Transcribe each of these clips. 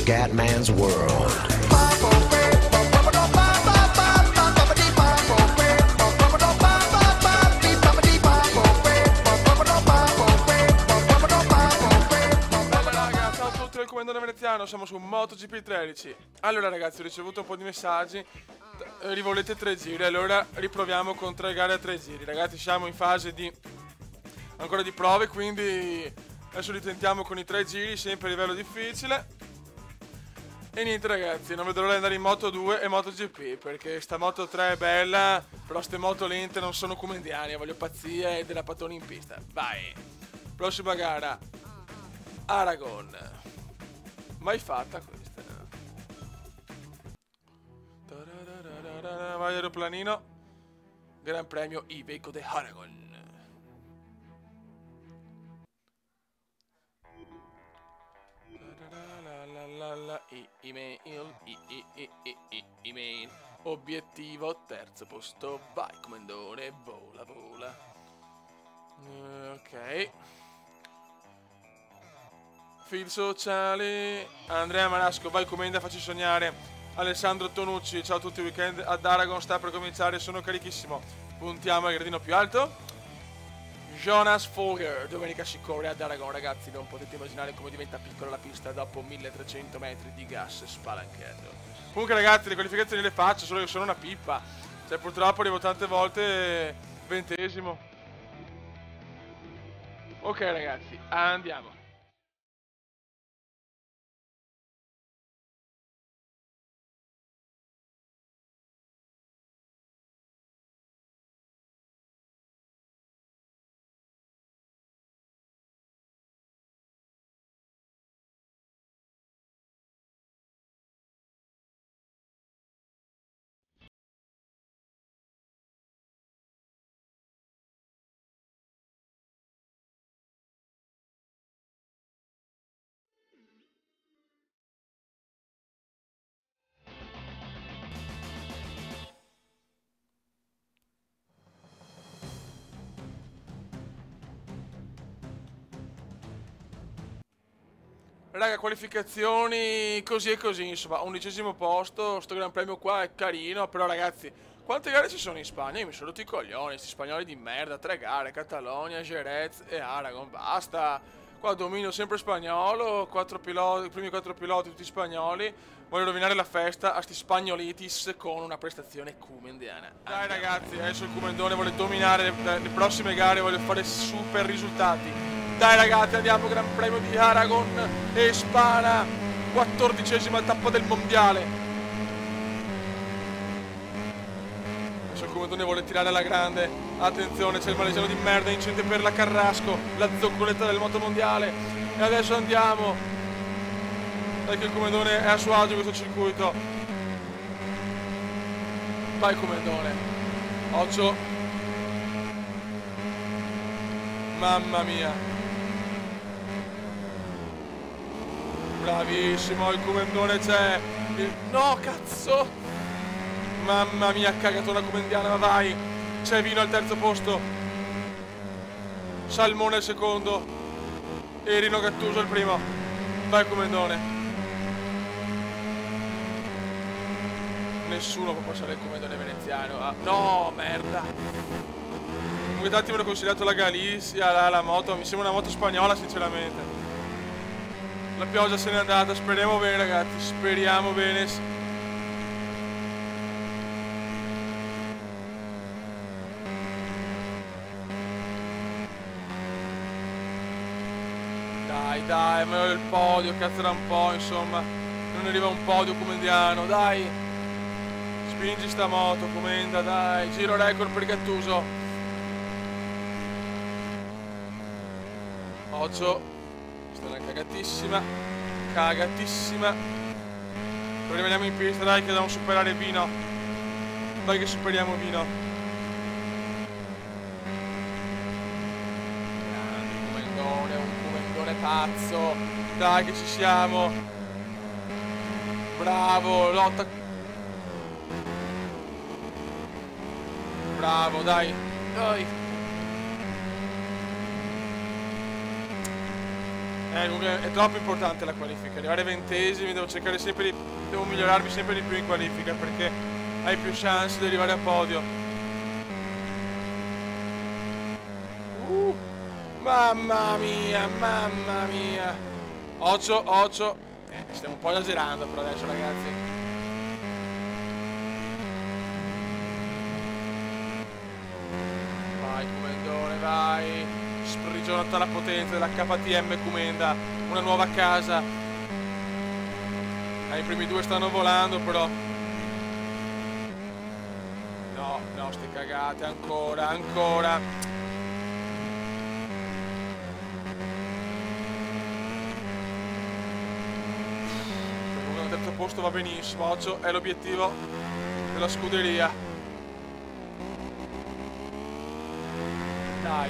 Scatman's World. Comandante veneziano, siamo su MotoGP 13. Allora ragazzi, ho ricevuto un po' di messaggi. Rivolete 3 giri, allora riproviamo con 3 gare a 3 giri. Ragazzi, siamo in fase di ancora di prove, quindi adesso ritentiamo con i 3 giri, sempre a livello difficile. E niente ragazzi, non vedo l'ora di andare in Moto 2 e MotoGP, perché sta Moto 3 è bella, però ste moto lente non sono come indiane, voglio pazzia e della patoni in pista. Vai. Prossima gara, Aragon. Mai fatta questa. Vai aeroplanino. Gran premio Iveco de Aragon. Email. Obiettivo terzo posto. Vai comandone, vola vola. Ok. Feed sociali. Andrea Marasco, vai comenda, facci sognare. Alessandro Tonucci, ciao a tutti, weekend ad Aragon sta per cominciare, sono carichissimo. Puntiamo al gradino più alto. Jonas Folger, domenica si corre ad Aragon ragazzi, non potete immaginare come diventa piccola la pista dopo 1300 metri di gas spalancato. Comunque ragazzi, le qualificazioni le faccio, solo che sono una pippa. Cioè purtroppo arrivo tante volte 20esimo. Ok ragazzi, andiamo. Raga, qualificazioni così e così, insomma, 11° posto, sto gran premio qua è carino, però ragazzi, quante gare ci sono in Spagna? Io mi sono rotti i coglioni, sti spagnoli di merda, 3 gare, Catalogna, Jerez e Aragon, basta. Qua dominio sempre spagnolo, 4 piloti, i primi 4 piloti tutti spagnoli, voglio rovinare la festa a sti spagnolitis con una prestazione cumendiana. Dai ragazzi, adesso il Cumendone vuole dominare le prossime gare, voglio fare super risultati. Dai ragazzi, andiamo, Gran Premio di Aragon e spara, 14ª tappa del mondiale. Adesso il Cumendone vuole tirare alla grande, attenzione, c'è il malesiano di merda, incente per la Carrasco, la zoccoletta del motomondiale. E adesso andiamo, dai che il Cumendone è a suo agio in questo circuito. Vai Cumendone, 8. Mamma mia. Bravissimo, il Cumendone c'è. No, cazzo! Mamma mia, cagatona cumendiana, ma vai! C'è Vino al terzo posto. Salmone al secondo. E Rino Gattuso al primo. Vai Cumendone. Nessuno può passare il Cumendone veneziano. Ah, no, merda! Comunque tanti mi hanno consigliato la Galizia, la moto. Mi sembra una moto spagnola, sinceramente. La pioggia se n'è andata, speriamo bene ragazzi, speriamo bene. Dai, me il podio, cazzo era un po', insomma. Non arriva un podio cumendiano, dai. Spingi sta moto, Comenda, dai. Giro record per Gattuso. 8. Una cagatissima, cagatissima. Però rimaniamo in pista, dai che dobbiamo superare Vino. Dai che superiamo Vino. Grande un Cumendone pazzo. Dai che ci siamo. Bravo, lotta. Bravo, dai. Dai. Comunque è troppo importante la qualifica. Arrivare 20esimi, devo cercare sempre di... devo migliorarmi sempre di più in qualifica perché hai più chance di arrivare a podio. Mamma mia, mamma mia. Occhio. Stiamo un po' esagerando però adesso, ragazzi. Vai, Comendone, vai. Sprigionata la potenza della KTM Comenda. Una nuova casa. I primi due stanno volando, però. No, ste cagate, ancora. Il terzo posto va benissimo, occhio, è l'obiettivo della scuderia.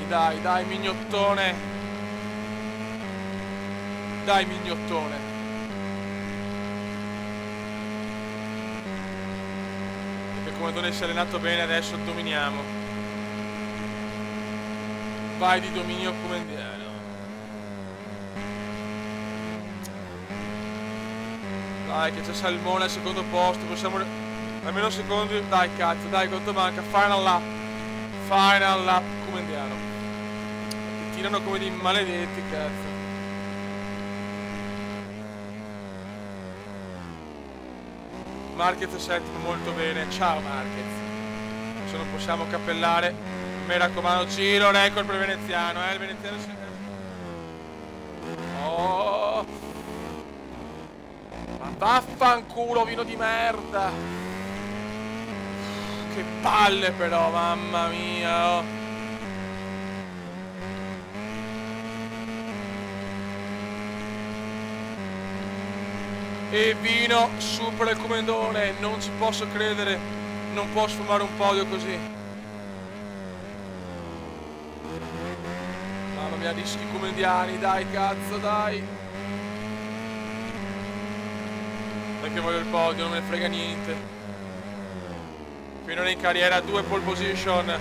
Dai, mignottone. Dai, mignottone. Perché come non si è allenato bene adesso dominiamo. Vai di dominio comendiano. Dai che c'è Salmone al secondo posto, possiamo... almeno secondo... Dai cazzo, dai quanto manca, final lap comendiano. Ti tirano come dei maledetti, cazzo. Marquez settimo, molto bene, ciao Marquez. Adesso non possiamo cappellare, mi raccomando, giro record per il veneziano, il veneziano si... Oh, ma vaffanculo, vino di merda. Che palle però, mamma mia, oh. E vino supera il Comendone, non ci posso credere, non può sfumare un podio così. Mamma mia, dischi comendiani, dai cazzo, dai. Perché voglio il podio, non me ne frega niente. Finora in carriera 2 pole position,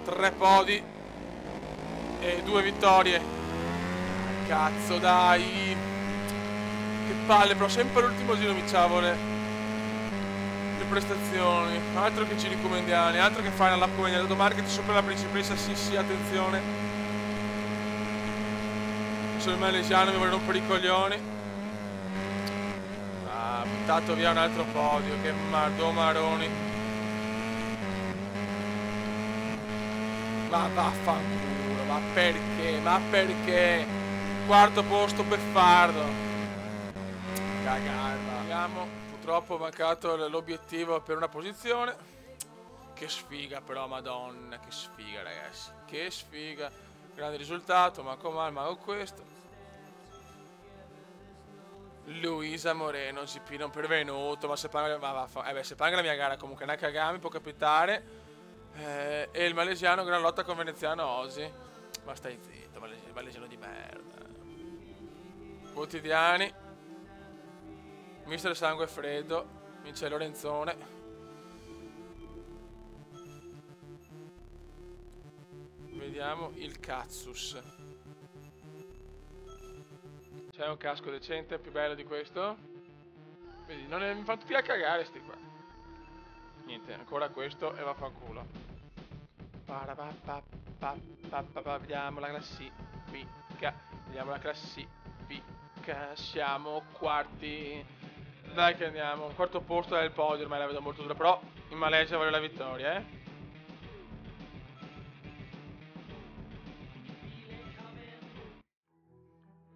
3 podi e 2 vittorie. Cazzo, dai. Che palle, però sempre l'ultimo giro mi ciavo le prestazioni. Altro che giri comendiani, altro che final lap comendiani. Dato Marquez sopra la principessa, sì, attenzione. Sono il malesiano, mi vuole rompere i coglioni. Ah, buttato via un altro podio, che maroni. Ma vaffanculo, ma perché? Quarto posto beffardo. Cagata. Vediamo, purtroppo ho mancato l'obiettivo per una posizione. Che sfiga però, madonna, che sfiga ragazzi. Che sfiga. Grande risultato, manco male, manco questo. Luisa Moreno, GP non pervenuto, ma se paga, se paga la mia gara comunque una cagami, può capitare. E il malesiano, gran lotta con veneziano oggi. Ma stai zitto, malesiano di merda. Quotidiani. Mister Sangue Freddo, vince Lorenzone. Vediamo il Cazzus. C'è un casco decente, più bello di questo? Vedi, non mi fanno tutti a cagare sti qua. Niente, ancora questo e vaffanculo. Vediamo la classifica. Siamo quarti. Dai che andiamo, quarto posto è il podio, ormai la vedo molto dura, però in Malesia voglio la vittoria,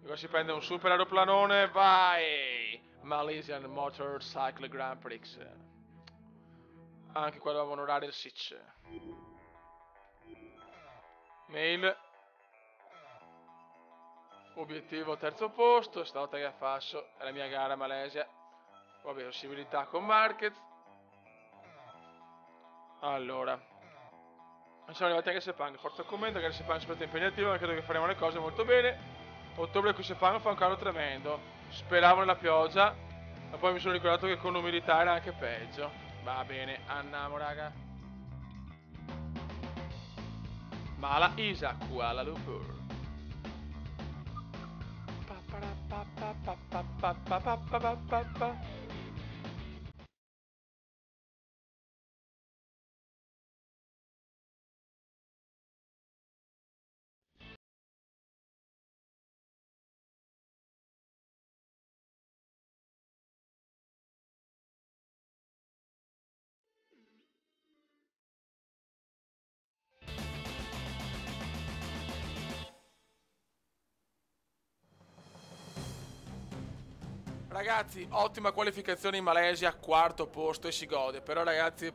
Ora si prende un super aeroplanone, vai! Malaysian Motorcycle Grand Prix. Anche qua dovevamo onorare il SIC. Mail. Obiettivo terzo posto, stavolta che faccio è la mia gara a Malesia. Vabbè, possibilità con Marquez. Allora, siamo arrivati anche a Sepang. Forza commento che a Sepang è sempre impegnativo, ma credo che faremo le cose molto bene. Ottobre qui Sepang fa un calo tremendo. Speravo nella pioggia, ma poi mi sono ricordato che con l'umidità era anche peggio. Va bene, andiamo raga. Mala Isa, Kuala Lumpur. pa pa pa pa pa pa pa. Ragazzi, ottima qualificazione in Malesia, quarto posto e si gode. Però ragazzi,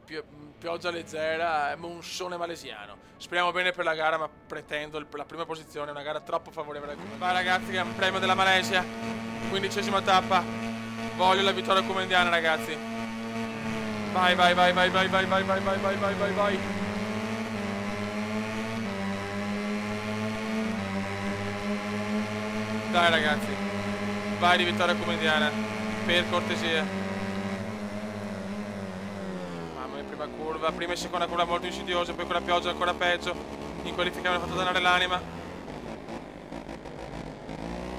pioggia leggera, monsone malesiano. Speriamo bene per la gara, ma pretendo la prima posizione, è una gara troppo favorevole. Vai ragazzi, Gran Premio della Malesia, 15ª tappa. Voglio la vittoria come indiana, ragazzi. Vai, vai, vai, vai, vai, vai, vai, vai, vai, vai, vai, vai, vai. Dai ragazzi, vai di vittoria come indiana, per cortesia. Mamma mia, prima curva, prima e seconda curva molto insidiose, poi con la pioggia ancora peggio. In qualifica mi hanno fatto dannare l'anima.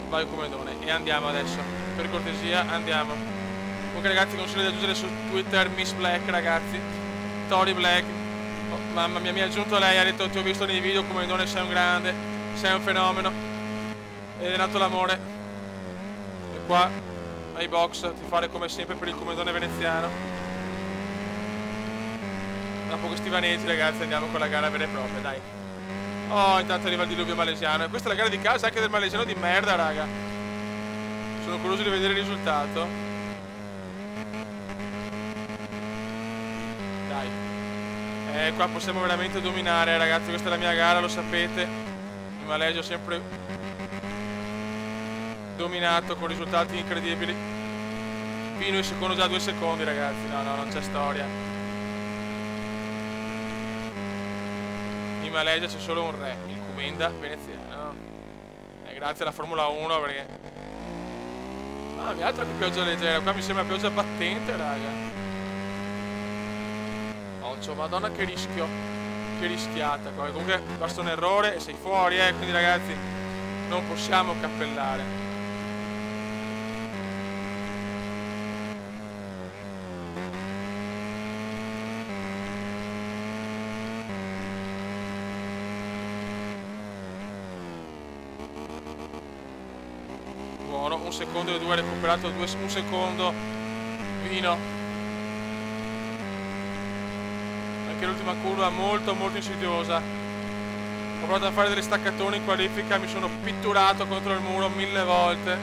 Vai comedone e andiamo adesso, per cortesia andiamo. Comunque ragazzi, consiglio di aggiungere su Twitter Miss Black, ragazzi, Tori Black. Oh, mamma mia, mi ha aggiunto lei, ha detto ti ho visto nei video, comedone, sei un grande, sei un fenomeno. Ed è nato l'amore. Qua ai box ti fare come sempre per il comedone veneziano. Dopo questi vaneggi ragazzi andiamo con la gara vera e propria, dai. Oh, intanto arriva il diluvio malesiano. E questa è la gara di casa anche del malesiano di merda, raga. Sono curioso di vedere il risultato. Dai. Qua possiamo veramente dominare, ragazzi. Questa è la mia gara, lo sapete. In Malesia ho sempre dominato con risultati incredibili. Fino in secondo già 2 secondi, ragazzi. No, no, non c'è storia. In Malesia c'è solo un re, il Comenda veneziano. Grazie alla Formula 1 perché... Ah, mi altro che pioggia leggera. Qua mi sembra pioggia battente, raga. Occhio, madonna che rischio. Che rischiata qua. Comunque basta un errore e sei fuori, quindi ragazzi non possiamo cappellare. Buono, un secondo e 2 recuperato, un secondo. Vino. Anche l'ultima curva molto molto insidiosa. Ho provato a fare delle staccatone in qualifica, mi sono pitturato contro il muro 1000 volte.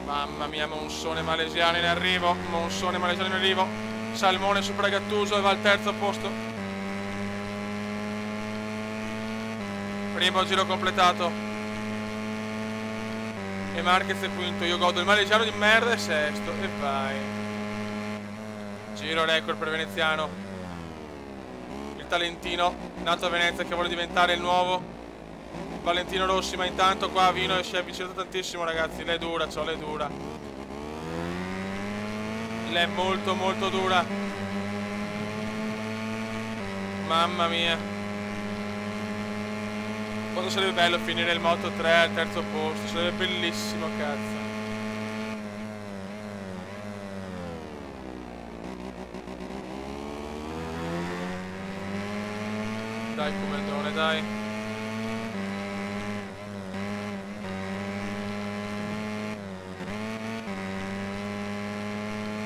Mamma mia, monsone malesiano in arrivo. Monsone malesiano in arrivo. Salmone sopra Gattuso e va al terzo posto. Primo giro completato. E Marquez è quinto. Io godo il malesiano di merda è sesto. E vai. Giro record per veneziano. Il talentino nato a Venezia che vuole diventare il nuovo Valentino Rossi. Ma intanto qua Vino si è avvicinato tantissimo, ragazzi. Lei è dura, ciò lei è dura. Lei è molto molto dura. Mamma mia. Quando sarebbe bello finire il Moto 3 al terzo posto, sarebbe bellissimo, cazzo. Dai, comandone, dai.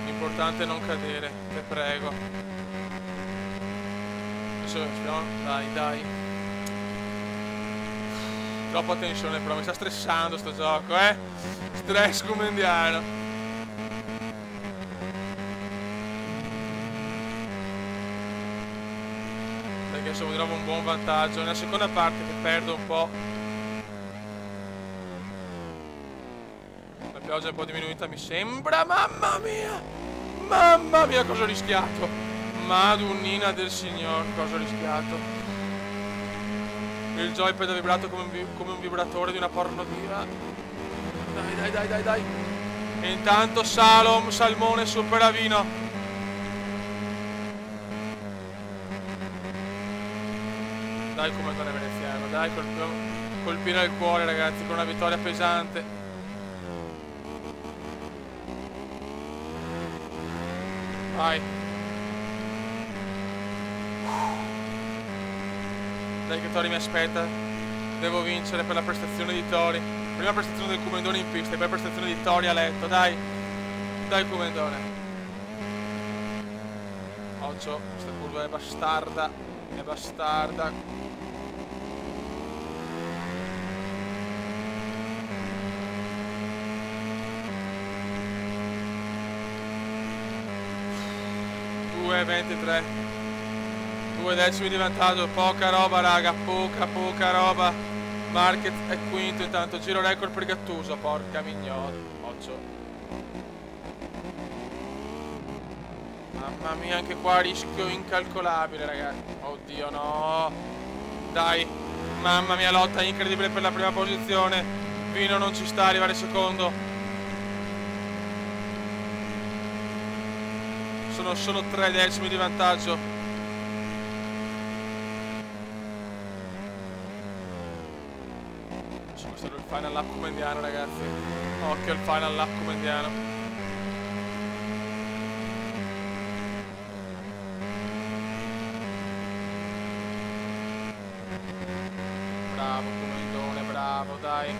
L'importante è non cadere, te prego. Adesso speriamo, dai, dai. Troppa tensione però, mi sta stressando sto gioco, Stress come indiano. Perché adesso mi trovo un buon vantaggio. Nella seconda parte che perdo un po'. La pioggia è un po' diminuita mi sembra. Mamma mia! Mamma mia cosa ho rischiato! Madonnina del Signor, cosa ho rischiato! Il joypad ha vibrato come un vibratore di una pornodira. Dai, dai, dai, dai, dai. E intanto Salmone supera Vino. Dai comandante veneziano, dai, colpire il cuore ragazzi, con una vittoria pesante. Vai. Dai che Tori mi aspetta. Devo vincere per la prestazione di Tori. Prima prestazione del Comendone in pista e poi prestazione di Tori a letto, dai. Dai Comendone. Occhio, questa curva è bastarda. È bastarda. Due 23. 2 decimi di vantaggio. Poca roba raga. Poca roba. Marquez è quinto. Intanto giro record per Gattuso. Porca mignola. Occhio. Mamma mia, anche qua rischio incalcolabile ragazzi. Oddio no. Dai. Mamma mia, lotta incredibile per la prima posizione. Vino non ci sta a arrivare secondo. Sono solo 3 decimi di vantaggio. Questo è il final lap comendiano ragazzi. Occhio al final lap comendiano. Bravo Comendone, bravo, dai.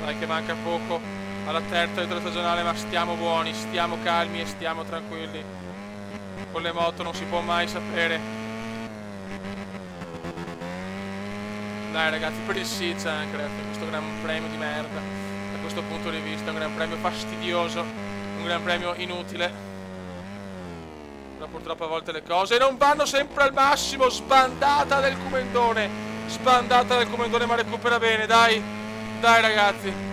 Dai che manca poco alla terza vittoria stagionale, ma stiamo buoni, stiamo calmi e stiamo tranquilli. Con le moto non si può mai sapere. Dai ragazzi, per il Sichancraft, questo gran premio di merda, da questo punto di vista, un gran premio fastidioso, un gran premio inutile. Ma purtroppo a volte le cose non vanno sempre al massimo. Sbandata del Comendone, sbandata del Comendone, ma recupera bene, dai. Dai ragazzi.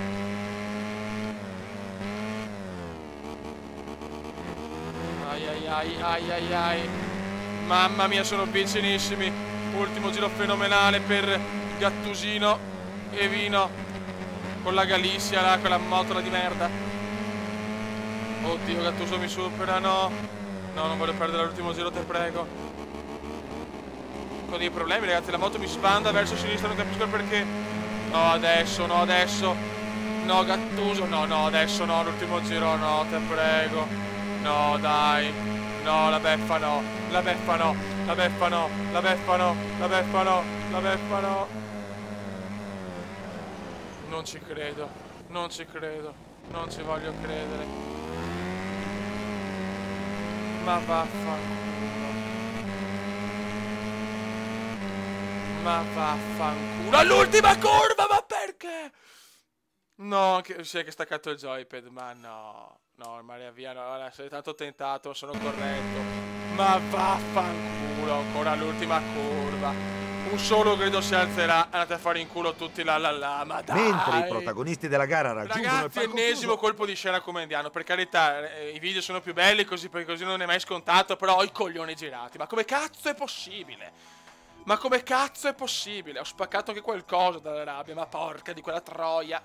Ai. Mamma mia, sono vicinissimi. Ultimo giro fenomenale per Gattusino e Vino con la Galizia là, quella motola di merda. Oddio, Gattuso mi supera, no. No, non voglio perdere l'ultimo giro, te prego. Ho dei problemi ragazzi, la moto mi sbanda verso sinistra, non capisco il perché. No, adesso. No, Gattuso, no, adesso no, l'ultimo giro no, te prego. No, dai. No, la beffa no. Non ci credo. Non ci voglio credere. Ma vaffanculo. All'ultima curva, ma perché? No, si è che staccato il joypad, ma no. No, Maria via, no, sei tanto tentato, sono corretto. Ma vaffanculo, ancora l'ultima curva. Un solo grido si alzerà, andate a fare in culo tutti la, ma dai. Mentre i protagonisti della gara raggiungono ragazzi, il palco ennesimo chiuso. colpo di scena comendiano, per carità, i video sono più belli così, perché così non è mai scontato, però ho i coglioni girati. Ma come cazzo è possibile? Ho spaccato anche qualcosa dalla rabbia, ma porca di quella troia.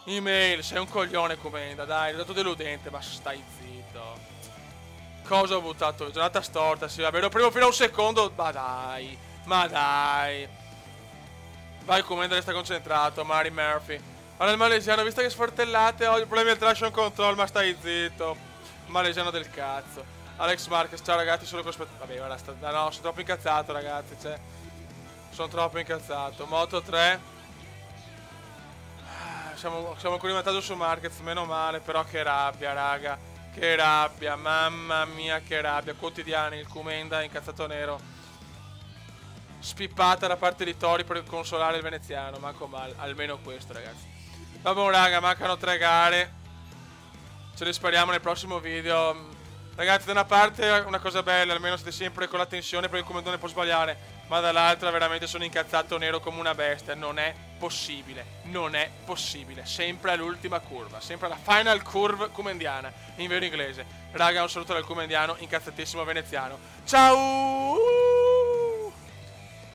Email, sei un coglione Comenda, dai, è dato deludente, ma stai zitto. Cosa ho buttato? Giornata storta, sì, vabbè, ero primo fino a un secondo, ma dai. Vai Comenda, resta concentrato, Mari Murphy. Allora il malesiano, visto che sfortellate, ho problemi al traction control, ma stai zitto. Malesiano del cazzo. Alex Marquez, ciao ragazzi, solo con vabbè, ora no, sono troppo incazzato ragazzi, cioè. Sono troppo incazzato. Moto 3. Siamo ancora in vantaggio su Marquez, meno male, però che rabbia, raga. Che rabbia, mamma mia, che rabbia. Quotidiani, il Comenda incazzato nero. Spippata da parte di Tori per consolare il veneziano, manco male, almeno questo ragazzi. Vabbè raga, mancano 3 gare. Ce le spariamo nel prossimo video. Ragazzi, da una parte una cosa bella, almeno siete sempre con la tensione perché il Comendone può sbagliare. Ma dall'altra veramente sono incazzato nero come una bestia. Non è possibile. Sempre all'ultima curva, sempre alla final curve comendiana, in vero inglese. Raga, un saluto dal comendiano incazzatissimo veneziano. Ciao!